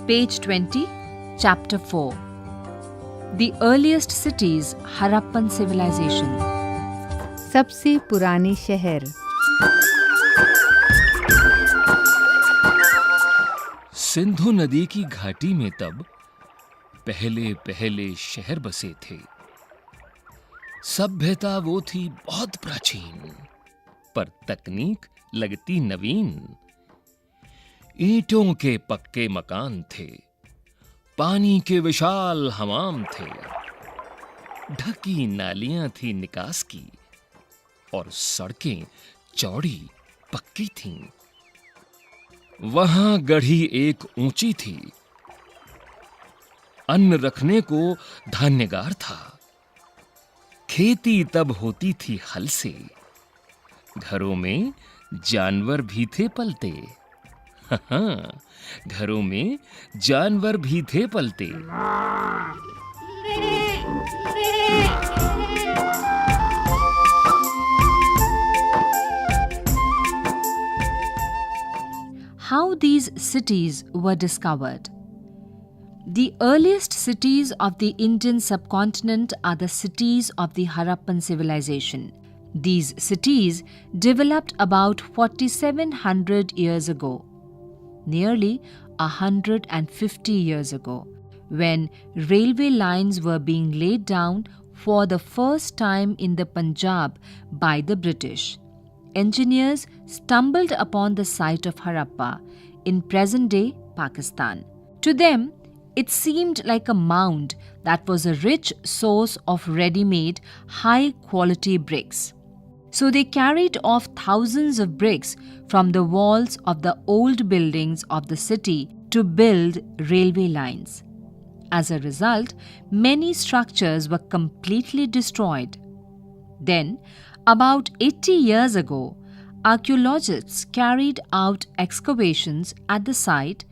Page 20, Chapter 4. The earliest cities, Harappan Civilization. सबसे पुराने शहर। सिंधु नदी की घाटी में तब पहले पहले शहर बसे थे। सभ्यता वो थी बहुत प्राचीन, पर तकनीक लगती नवीन। ईंटों के पक्के मकान थे, पानी के विशाल हमाम थे, ढकी नालियां थी निकास की, और सड़कें चौड़ी पक्की थीं। वहां गढ़ी एक ऊंची थी, अन्न रखने को धान्यगार था। खेती तब होती थी हल से, घरों में जानवर भी थे पलते। हाँ, घरों में जानवर भी थे पलते। How these cities were discovered. The earliest cities of the Indian subcontinent are the cities of the Harappan Civilization. These cities developed about 4,700 years ago, nearly 150 years ago, when railway lines were being laid down for the first time in the Punjab by the British. Engineers stumbled upon the site of Harappa in present-day Pakistan. To them, it seemed like a mound that was a rich source of ready-made, high-quality bricks. So they carried off thousands of bricks from the walls of the old buildings of the city to build railway lines. As a result, many structures were completely destroyed. Then, about 80 years ago, archaeologists carried out excavations at the site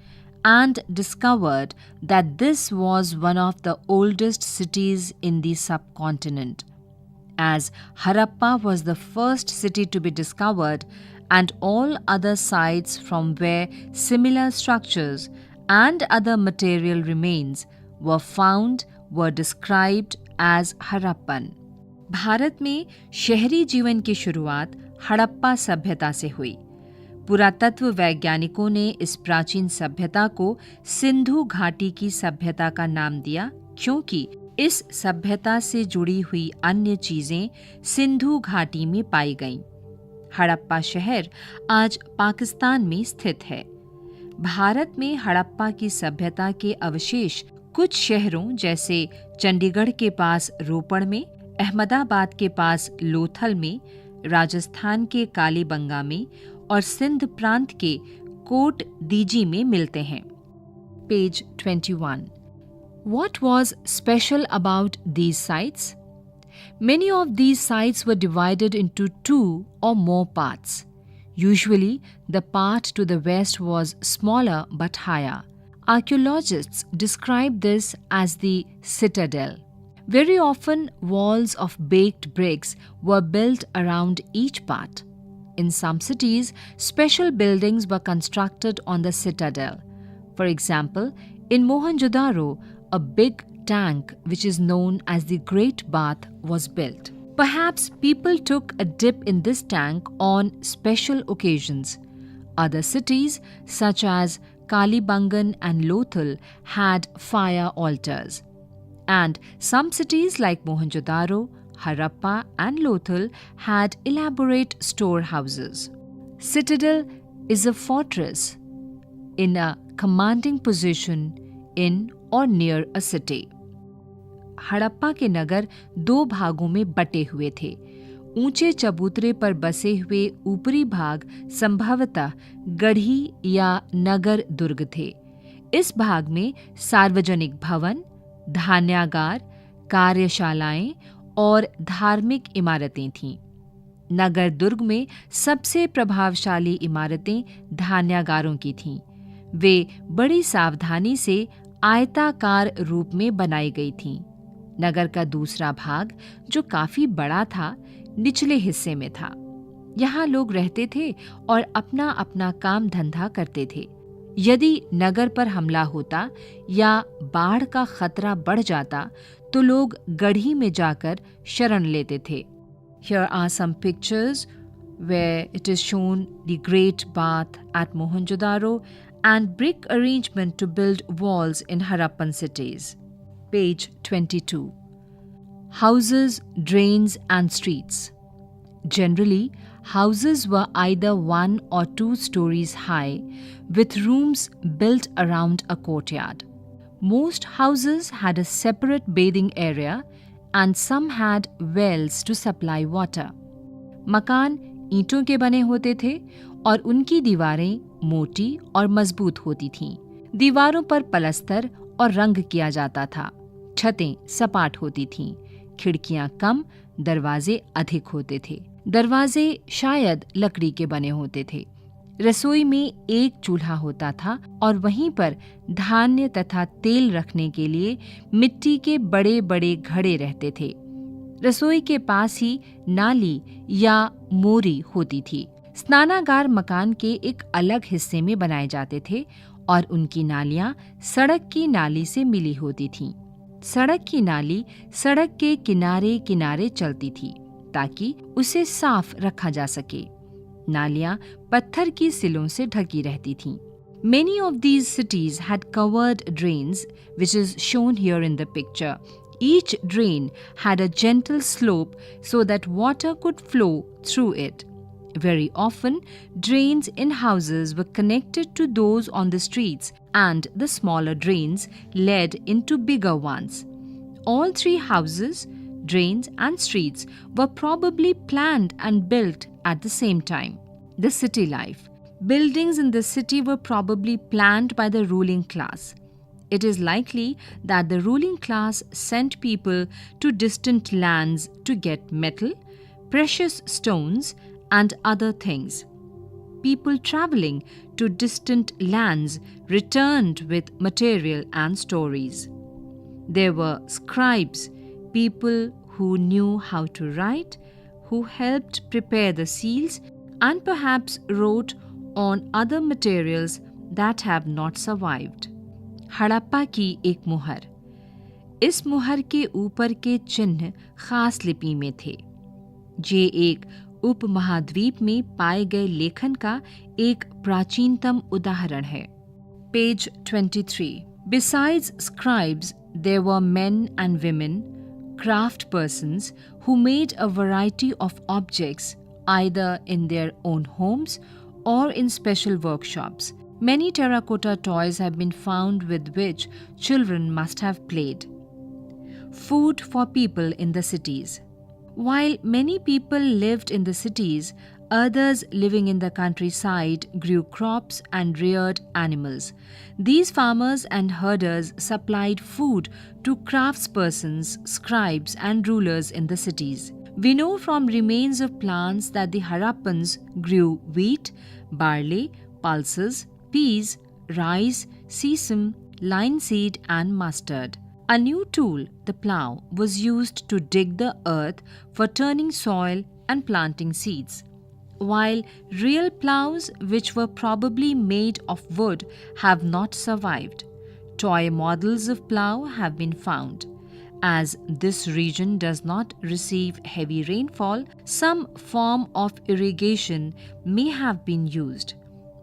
and discovered that this was one of the oldest cities in the subcontinent. As Harappa was the first city to be discovered, and all other sites from where similar structures and other material remains were found were described as Harappan. Bharat में शहरी जीवन की शुरुआत हड़प्पा सभ्यता से हुई। पुरातत्व वैज्ञानिकों ने इस प्राचीन सभ्यता को सिंधु घाटी की सभ्यता का नाम दिया, क्योंकि इस सभ्यता से जुड़ी हुई अन्य चीजें सिंधु घाटी में पाई गईं। हड़प्पा शहर आज पाकिस्तान में स्थित है। भारत में हड़प्पा की सभ्यता के अवशेष कुछ शहरों जैसे चंडीगढ़ के पास रोपड़ में, अहमदाबाद के पास लोथल में, राजस्थान के कालीबंगा में और सिंध प्रांत के कोट दीजी में मिलते हैं। Page 21. What was special about these sites? Many of these sites were divided into two or more parts. Usually, the part to the west was smaller but higher. Archaeologists describe this as the citadel. Very often, walls of baked bricks were built around each part. In some cities, special buildings were constructed on the citadel. For example, in Mohenjo-daro, a big tank which is known as the Great Bath was built. Perhaps people took a dip in this tank on special occasions. Other cities, such as Kalibangan and Lothal, had fire altars. And some cities like Mohenjo-daro, Harappa and Lothal had elaborate storehouses. Citadel is a fortress in a commanding position in or near a city. Harappa के नगर दो भागों में बटे हुए थे। ऊंचे चबूतरे पर बसे हुए ऊपरी भाग संभवतः गढ़ी या नगर दुर्ग थे। इस भाग में सार्वजनिक भवन, धान्यागार, कार्यशालाएं और धार्मिक इमारतें थीं। नगर दुर्ग में सबसे प्रभावशाली इमारतें धान्यागारों की थीं। वे बड़ी सावधानी से आयताकार रूप में बनाई गई थीं। नगर का दूसरा भाग, जो काफी बड़ा था, निचले हिस्से में था। यहाँ लोग रहते थे और अपना अपना काम धंधा करते थे। यदि नगर पर हमला होता या बाढ़ का खतरा बढ़ जाता तो लोग गढ़ी में जाकर शरण लेते थे। Here are some pictures where it is shown the great bath at Mohenjo-daro and brick arrangement to build walls in Harappan cities. Page 22. Houses, drains and streets. Generally, houses were either 1 or 2 stories high, with rooms built around a courtyard. Most houses had a separate bathing area and some had wells to supply water. मकान ईंटों के बने होते थे और उनकी दीवारें मोटी और मजबूत होती थीं। दीवारों पर पलस्तर और रंग किया जाता था। छतें सपाट होती थीं। खिड़कियां कम, दरवाजे अधिक होते थे। दरवाजे शायद लकड़ी के बने होते थे। रसोई में एक चूल्हा होता था और वहीं पर धान्य तथा तेल रखने के लिए मिट्टी के बड़े बड़े घड़े रहते थे। रसोई के पास ही नाली या मोरी होती थी। स्नानागार मकान के एक अलग हिस्से में बनाए जाते थे और उनकी नालियां सड़क की नाली से मिली होती थीं। सड़क की नाली सड़क के किनारे किनारे चलती थी ताकि उसे साफ रखा जा सके। नालियां पत्थर की सिलों से ढकी रहती थीं। Many of these cities had covered drains, which is shown here in the picture. Each drain had a gentle slope so that water could flow through it. Very often, drains in houses were connected to those on the streets, and the smaller drains led into bigger ones. All 3 houses, drains and streets were probably planned and built at the same time. The city life. Buildings in the city were probably planned by the ruling class. It is likely that the ruling class sent people to distant lands to get metal, precious stones, and other things. People traveling to distant lands returned with material and stories. There were scribes, people who knew how to write, who helped prepare the seals, and perhaps wrote on other materials that have not survived. Harappa की एक मुहर। इस मुहर के ऊपर के चिन्ह खास लिपि में थे। ये एक उपमहाद्वीप में पाए गए लेखन का एक प्राचीनतम उदाहरण है। Page 23. Besides scribes, there were men and women, craft persons, who made a variety of objects either in their own homes or in special workshops. Many terracotta toys have been found with which children must have played. Food for people in the cities. While many people lived in the cities, others living in the countryside grew crops and reared animals. These farmers and herders supplied food to craftspersons, scribes, and rulers in the cities. We know from remains of plants that the Harappans grew wheat, barley, pulses, peas, rice, sesame, linseed, and mustard. A new tool, the plough, was used to dig the earth for turning soil and planting seeds. While real ploughs, which were probably made of wood, have not survived, toy models of plough have been found. As this region does not receive heavy rainfall, some form of irrigation may have been used.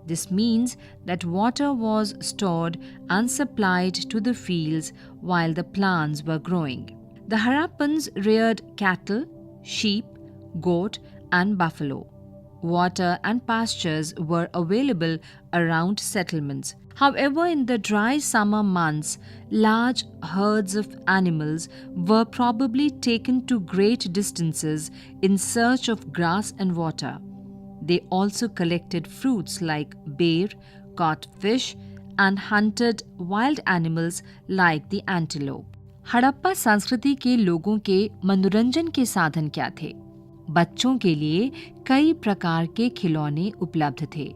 This means that water was stored and supplied to the fields while the plants were growing. The Harappans reared cattle, sheep, goat, and buffalo. Water and pastures were available around settlements. However, in the dry summer months, large herds of animals were probably taken to great distances in search of grass and water. They also collected fruits like bear, caught fish, and hunted wild animals like the antelope. Harappa संस्कृति के लोगों के मनोरंजन के साधन क्या थे? बच्चों के लिए कई प्रकार के खिलौने उपलब्ध थे।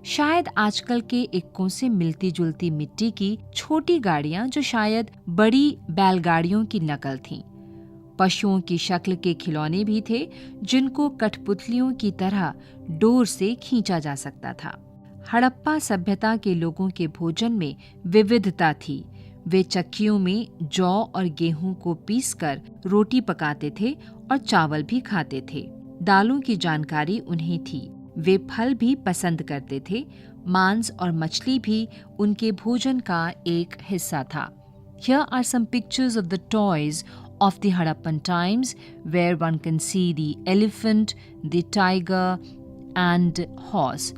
शायद आजकल के इक्कों से मिलती जुलती मिट्टी की छोटी गाड़ियां जो शायद बड़ी बैलगाड़ियों की नकल थीं। पशुओं की शक्ल के खिलौने भी थे जिनको कठपुतलियों की तरह डोर से खींचा जा सकता था। हड़प्पा सभ्यता के लोगों के भोजन में विविधता थी। वे चक्कियों में जौ और गेहूं को पीसकर रोटी पकाते थे और चावल भी खाते थे। दालों की जानकारी उन्हें थी। वे फल भी पसंद करते थे। मांस और मछली भी उनके भोजन का एक हिस्सा था। Here are some pictures of the toys of the Harappan times, where one can see the elephant, the tiger, and horse.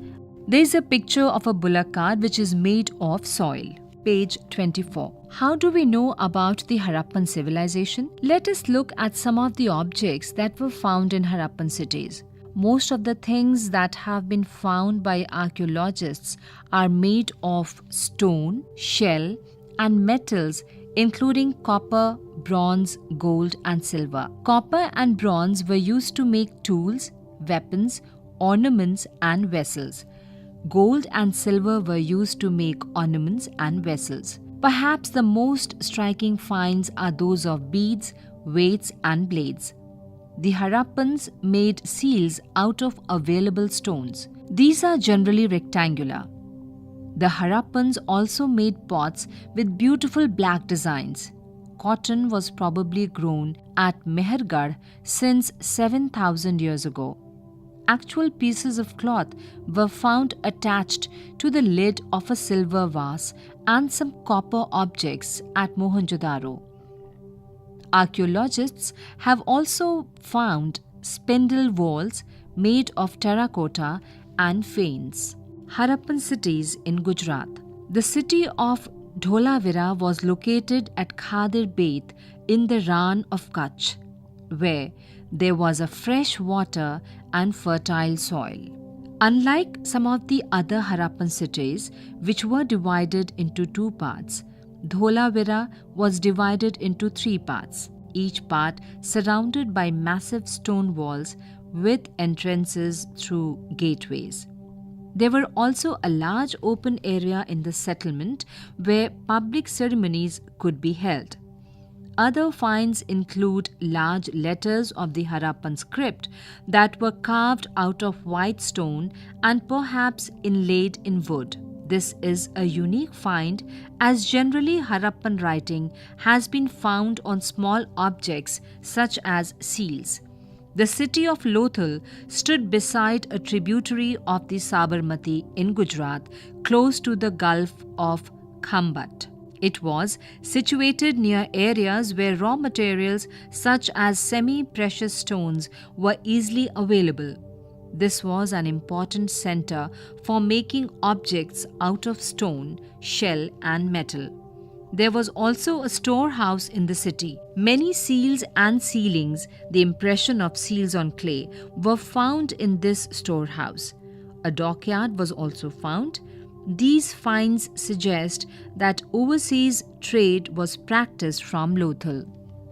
There is a picture of a bullock cart which is made of soil. Page 24. How do we know about the Harappan civilization? Let us look at some of the objects that were found in Harappan cities. Most of the things that have been found by archaeologists are made of stone, shell, and metals, including copper, bronze, gold, and silver. Copper and bronze were used to make tools, weapons, ornaments, and vessels. Gold and silver were used to make ornaments and vessels. Perhaps the most striking finds are those of beads, weights, and blades. The Harappans made seals out of available stones. These are generally rectangular. The Harappans also made pots with beautiful black designs. Cotton was probably grown at Mehergarh since 7,000 years ago. Actual pieces of cloth were found attached to the lid of a silver vase and some copper objects at Mohenjo-daro. Archaeologists have also found spindle wheels made of terracotta and fanes. Harappan cities in Gujarat. The city of Dholavira was located at Khadir Beth in the Rann of Kutch, where there was a fresh water and fertile soil. Unlike some of the other Harappan cities, which were divided into two parts, Dholavira was divided into three parts, each part surrounded by massive stone walls with entrances through gateways. There were also a large open area in the settlement where public ceremonies could be held. Other finds include large letters of the Harappan script that were carved out of white stone and perhaps inlaid in wood. This is a unique find, as generally Harappan writing has been found on small objects such as seals. The city of Lothal stood beside a tributary of the Sabarmati in Gujarat, close to the Gulf of Khambat. It was situated near areas where raw materials such as semi-precious stones were easily available. This was an important center for making objects out of stone, shell, and metal. There was also a storehouse in the city. Many seals and sealings, the impression of seals on clay, were found in this storehouse. A dockyard was also found. These finds suggest that overseas trade was practiced from Lothal.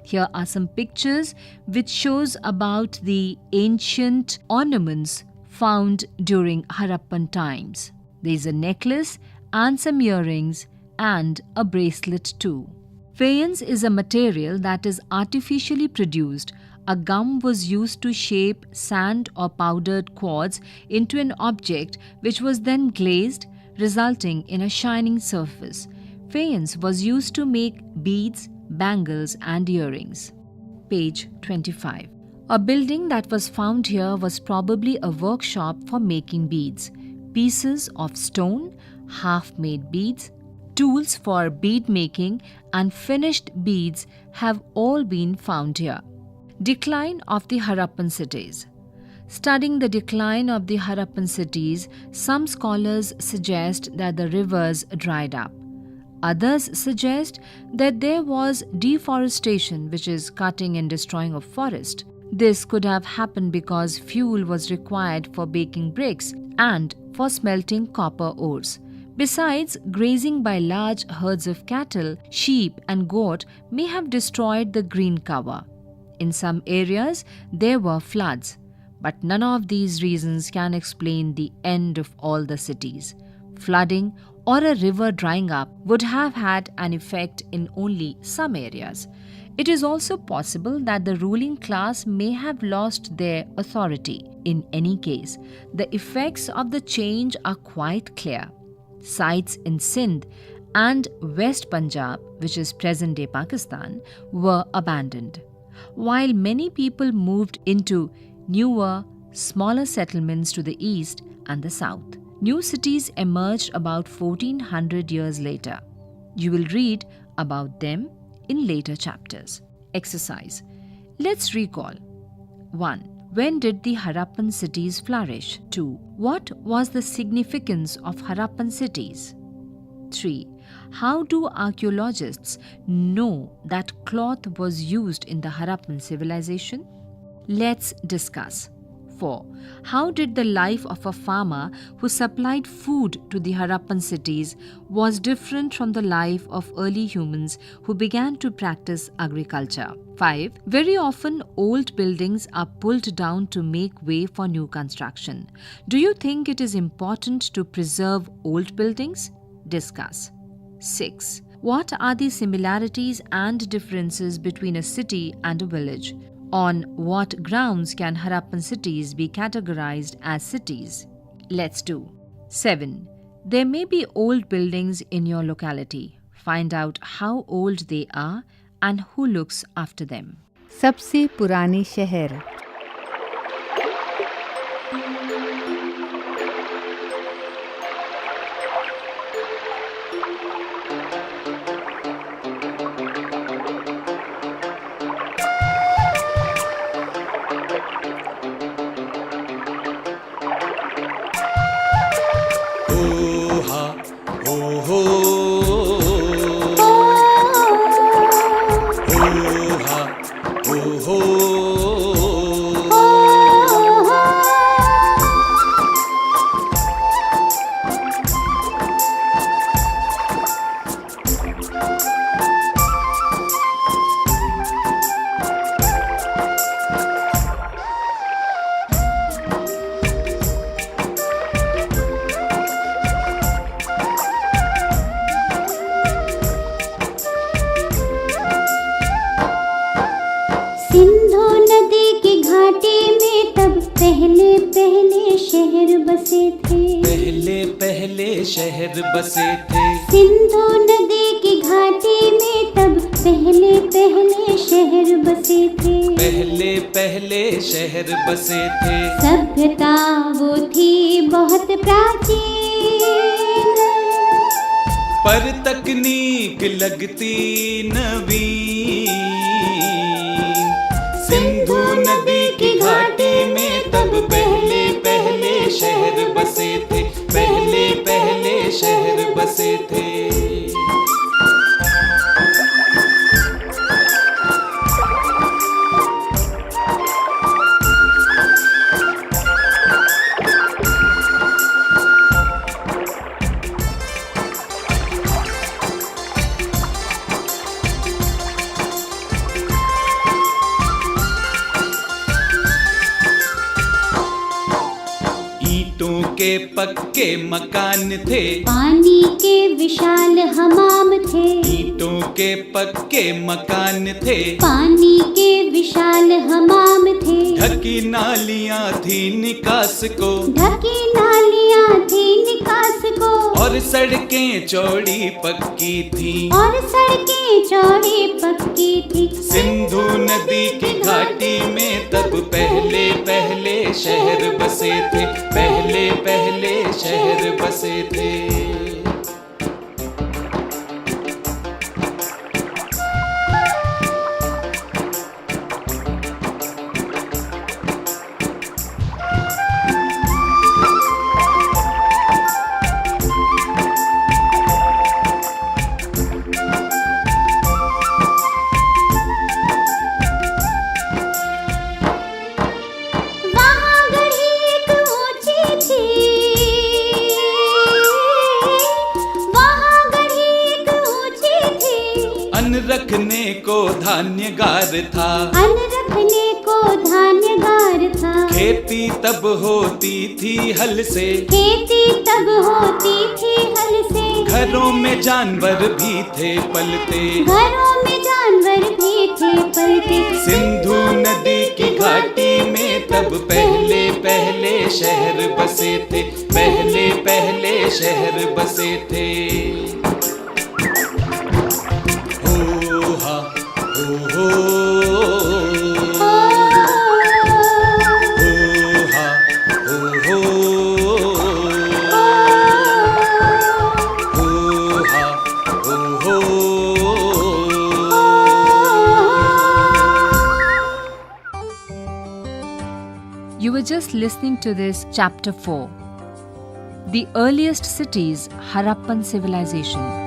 Here are some pictures which shows about the ancient ornaments found during Harappan times. There is a necklace and some earrings and a bracelet too. Faience is a material that is artificially produced. A gum was used to shape sand or powdered quartz into an object which was then glazed, resulting in a shining surface. Faience was used to make beads, bangles, and earrings. Page 25. A building that was found here was probably a workshop for making beads. Pieces of stone, half-made beads, tools for bead making, and finished beads have all been found here. Decline of the Harappan cities. Studying the decline of the Harappan cities, some scholars suggest that the rivers dried up. Others suggest that there was deforestation, which is cutting and destroying of forest. This could have happened because fuel was required for baking bricks and for smelting copper ores. Besides, grazing by large herds of cattle, sheep, and goat may have destroyed the green cover. In some areas, there were floods, but none of these reasons can explain the end of all the cities. Flooding or a river drying up would have had an effect in only some areas. It is also possible that the ruling class may have lost their authority. in any case, the effects of the change are quite clear. Sites in Sindh and West Punjab, which is present-day Pakistan, were abandoned, while many people moved into newer, smaller settlements to the east and the south. New cities emerged about 1400 years later. You will read about them in later chapters. Exercise. Let's recall. 1. When did the Harappan cities flourish? 2. What was the significance of Harappan cities? 3. How do archaeologists know that cloth was used in the Harappan civilization? Let's discuss. 4. How did the life of a farmer who supplied food to the Harappan cities was different from the life of early humans who began to practice agriculture? 5. Very often old buildings are pulled down to make way for new construction. Do you think it is important to preserve old buildings? Discuss. 6. What are the similarities and differences between a city and a village? On what grounds can Harappan cities be categorized as cities? Let's do. 7. There may be old buildings in your locality. Find out how old they are and who looks after them. सबसे पुरानी शहर। सिंधु नदी के घाटी में तब पहले पहले शहर बसे थे। पहले पहले शहर बसे थे। सिंधु नदी की घाटी में तब पहले पहले शहर बसे थे। पहले पहले शहर बसे थे। सभ्यता वो थी बहुत प्राचीन, पर तकनीक लगती नवीन। सिंधु नदी की घाटी में तब पहले पहले शहर बसे थे। पहले पहले शहर बसे थे। ईंटों के पक्के मकान थे। पानी के विशाल हमाम थे। ईंटों के पक्के मकान थे। पानी के विशाल हमाम थे। ढकी नालियां थी निकास को। ढकी नालियां थी निकास को। और सड़कें चौड़ी पक्की थी। और सड़कें चौड़ी पक्की थी। सिंधु नदी की घाटी में तब पहले पहले शहर बसे थे। पहले पहले शहर बसे थे। वहाँ गढ़ी एक ऊंची थी। वहाँ गढ़ी एक ऊंची थी। अन्न रखने को धान्यगार था। अन्न रखने को धान्यगार था। खेती तब होती थी हल से। खेती तब होती थी हल से। घरों में जानवर भी थे पलते। घरों में जानवर जानवर भी थे पलते। सिंधु नदी की घाटी में तब पहले पहले शहर बसे थे, पहले पहले शहर बसे थे। हो हा हो हो, हो हा हो हो, हो हा हो हो। You were just listening to this chapter 4, The Earliest Cities, Harappan Civilization.